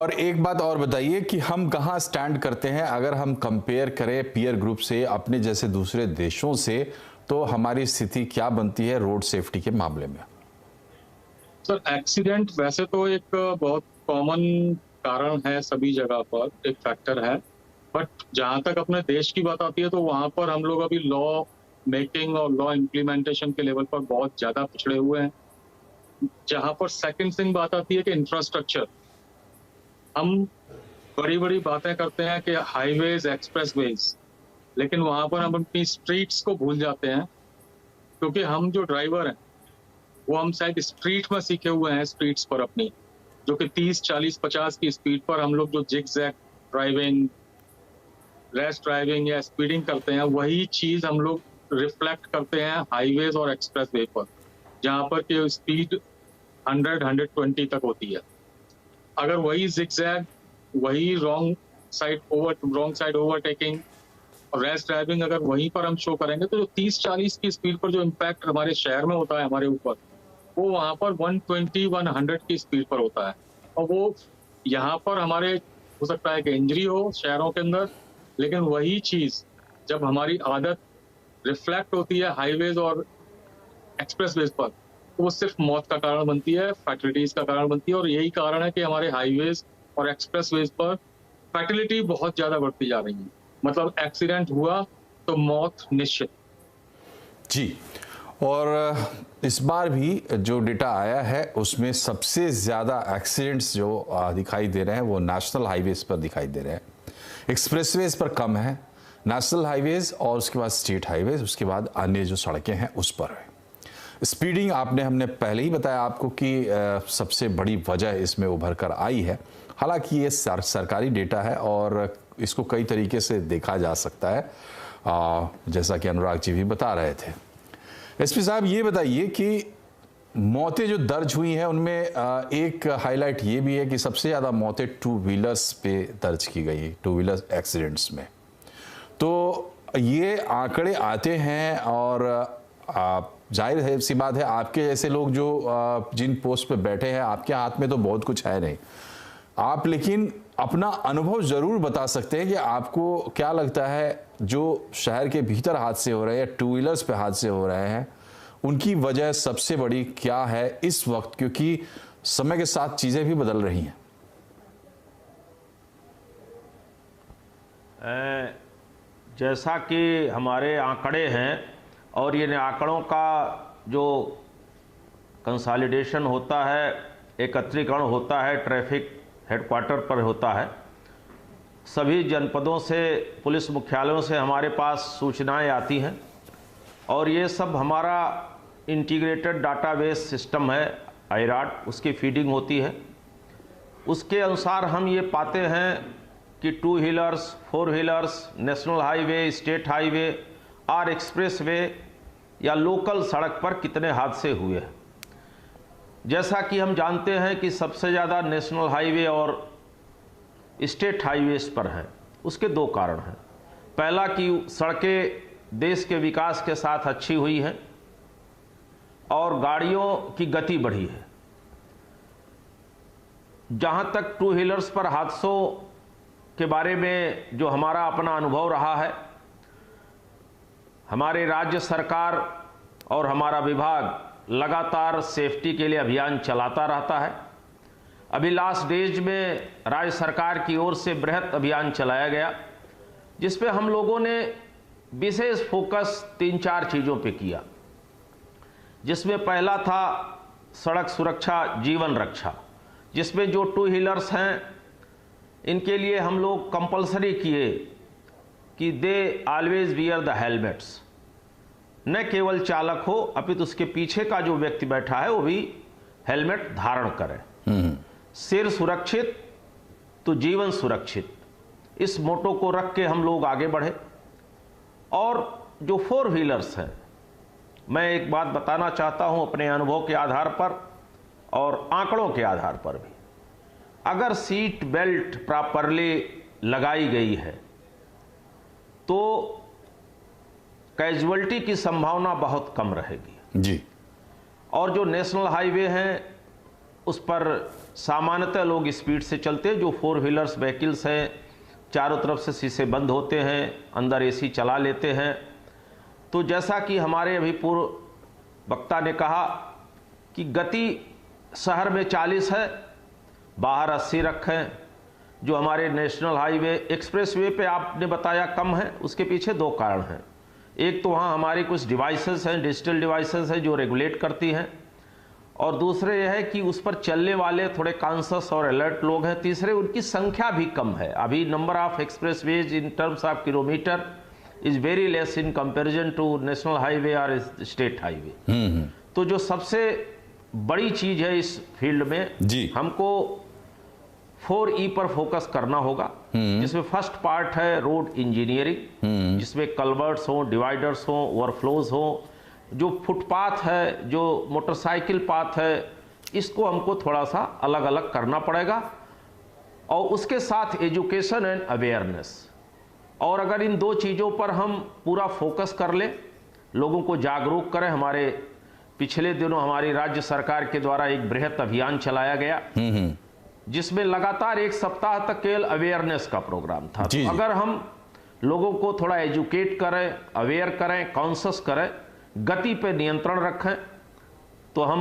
और एक बात और बताइए कि हम कहाँ स्टैंड करते हैं अगर हम कंपेयर करें पीयर ग्रुप से अपने जैसे दूसरे देशों से, तो हमारी स्थिति क्या बनती है रोड सेफ्टी के मामले में। सर एक्सीडेंट वैसे तो एक बहुत कॉमन कारण है सभी जगह पर, एक फैक्टर है। बट जहां तक अपने देश की बात आती है तो वहां पर हम लोग अभी लॉ मेकिंग और लॉ इम्प्लीमेंटेशन के लेवल पर बहुत ज्यादा पिछड़े हुए हैं। जहां पर सेकंड थिंग बात आती है कि इंफ्रास्ट्रक्चर, हम बड़ी बड़ी बातें करते हैं कि हाईवेज एक्सप्रेसवेज, लेकिन वहां पर हम अपनी स्ट्रीट्स को भूल जाते हैं, क्योंकि हम जो ड्राइवर हैं वो हम शायद स्ट्रीट में सीखे हुए हैं, स्ट्रीट्स पर अपनी, जो कि 30, 40, 50 की स्पीड पर हम लोग जो zig zag driving, rash driving या स्पीडिंग करते हैं, वही चीज हम लोग रिफ्लेक्ट करते हैं हाईवेज और एक्सप्रेसवे पर, जहां पर की स्पीड 100, 120 तक होती है। अगर वही जिग जैग, वही रॉन्ग साइड ओवरटेकिंग और रैश ड्राइविंग अगर वहीं पर हम शो करेंगे, तो जो 30-40 की स्पीड पर जो इम्पैक्ट हमारे शहर में होता है हमारे ऊपर, वो वहां पर 120, 100 की स्पीड पर होता है। और वो यहाँ पर हमारे हो सकता है कि इंजरी हो शहरों के अंदर, लेकिन वही चीज जब हमारी आदत रिफ्लेक्ट होती है हाईवेज और एक्सप्रेसवेज पर, तो वो सिर्फ मौत का कारण बनती है, फैटलिटीज का कारण बनती है। और यही कारण है कि हमारे हाईवेज और एक्सप्रेसवेज पर फैटिलिटी बहुत ज्यादा बढ़ती जा रही है। मतलब एक्सीडेंट हुआ तो मौत निश्चित। जी, और इस बार भी जो डेटा आया है उसमें सबसे ज़्यादा एक्सीडेंट्स जो दिखाई दे रहे हैं वो नेशनल हाईवेज पर दिखाई दे रहे हैं। एक्सप्रेसवेज पर कम है, नेशनल हाईवेज और उसके बाद स्टेट हाईवेज, उसके बाद अन्य जो सड़कें हैं उस पर है। स्पीडिंग हमने पहले ही बताया आपको कि सबसे बड़ी वजह इसमें उभर कर आई है। हालांकि ये सरकारी डेटा है और इसको कई तरीके से देखा जा सकता है, जैसा कि अनुराग जी भी बता रहे थे। एसपी साहब, ये बताइए कि मौतें जो दर्ज हुई हैं उनमें एक हाईलाइट ये भी है कि सबसे ज़्यादा मौतें टू व्हीलर्स पे दर्ज की गई, टू व्हीलर एक्सीडेंट्स में। तो ये आंकड़े आते हैं और जाहिर है सी बात है, आपके जैसे लोग जो जिन पोस्ट पे बैठे हैं, आपके हाथ में तो बहुत कुछ है नहीं, आप लेकिन अपना अनुभव जरूर बता सकते हैं कि आपको क्या लगता है जो शहर के भीतर हादसे हो रहे हैं, टू व्हीलर्स पे हादसे हो रहे हैं, उनकी वजह सबसे बड़ी क्या है इस वक्त, क्योंकि समय के साथ चीजें भी बदल रही हैं। जैसा कि हमारे आंकड़े हैं और ये आंकड़ों का जो कंसोलिडेशन होता है, एकत्रीकरण होता है, ट्रैफिक हेडक्वार्टर पर होता है। सभी जनपदों से, पुलिस मुख्यालयों से हमारे पास सूचनाएं आती हैं और ये सब हमारा इंटीग्रेटेड डाटाबेस सिस्टम है आईराट, उसकी फीडिंग होती है। उसके अनुसार हम ये पाते हैं कि two wheelers, four wheelers, national highway, state highway और एक्सप्रेसवे या लोकल सड़क पर कितने हादसे हुए हैं। जैसा कि हम जानते हैं कि सबसे ज़्यादा नेशनल हाईवे और स्टेट हाईवेज पर हैं। उसके दो कारण हैं। पहला कि सड़कें देश के विकास के साथ अच्छी हुई हैं और गाड़ियों की गति बढ़ी है। जहाँ तक टू व्हीलर्स पर हादसों के बारे में जो हमारा अपना अनुभव रहा है, हमारे राज्य सरकार और हमारा विभाग लगातार सेफ्टी के लिए अभियान चलाता रहता है। अभी लास्ट डेज में राज्य सरकार की ओर से बृहत अभियान चलाया गया, जिसपे हम लोगों ने विशेष फोकस 3-4 चीज़ों पे किया, जिसमें पहला था सड़क सुरक्षा जीवन रक्षा, जिसमें जो टू व्हीलर्स हैं इनके लिए हम लोग कंपलसरी किए कि they always wear the helmets. न केवल चालक हो अपितु उसके पीछे का जो व्यक्ति बैठा है वो भी हेलमेट धारण करे। सिर सुरक्षित तो जीवन सुरक्षित, इस मोटो को रख के हम लोग आगे बढ़े। और जो फोर व्हीलर्स हैं, मैं एक बात बताना चाहता हूं अपने अनुभव के आधार पर और आंकड़ों के आधार पर भी, अगर सीट बेल्ट प्रॉपरली लगाई गई है तो कैजुअल्टी की संभावना बहुत कम रहेगी। जी। और जो नेशनल हाईवे हैं उस पर सामान्यतः लोग स्पीड से चलते हैं। जो 4 व्हीलर्स व्हीकल्स हैं, चारों तरफ से शीशे बंद होते हैं, अंदर एसी चला लेते हैं। तो जैसा कि हमारे अभी पूर्व वक्ता ने कहा कि गति शहर में 40 है, बाहर 80 रखें। जो हमारे नेशनल हाईवे एक्सप्रेसवे पे आपने बताया कम है, उसके पीछे 2 कारण हैं। एक तो वहाँ हमारी कुछ डिवाइसेस हैं, डिजिटल डिवाइसेस हैं जो रेगुलेट करती हैं, और दूसरे यह है कि उस पर चलने वाले थोड़े कॉन्शियस और अलर्ट लोग हैं। तीसरे, उनकी संख्या भी कम है। अभी number of expressways in terms of kilometre is very less in comparison to national highway और स्टेट हाईवे। तो जो सबसे बड़ी चीज है इस फील्ड में जी, हमको 4E पर फोकस करना होगा, जिसमें फर्स्ट पार्ट है रोड इंजीनियरिंग, जिसमें कल्वर्ट्स हो, डिवाइडर्स हो, ओवरफ्लोज हो। जो फुटपाथ है, जो मोटरसाइकिल पाथ है, इसको हमको थोड़ा सा अलग अलग करना पड़ेगा, और उसके साथ एजुकेशन एंड अवेयरनेस। और अगर इन 2 चीज़ों पर हम पूरा फोकस कर लें, लोगों को जागरूक करें। हमारे पिछले दिनों हमारी राज्य सरकार के द्वारा एक बृहत अभियान चलाया गया, जिसमें लगातार 1 सप्ताह तक केवल अवेयरनेस का प्रोग्राम था। तो अगर हम लोगों को थोड़ा एजुकेट करें, अवेयर करें, कॉन्शियस करें, गति पे नियंत्रण रखें, तो हम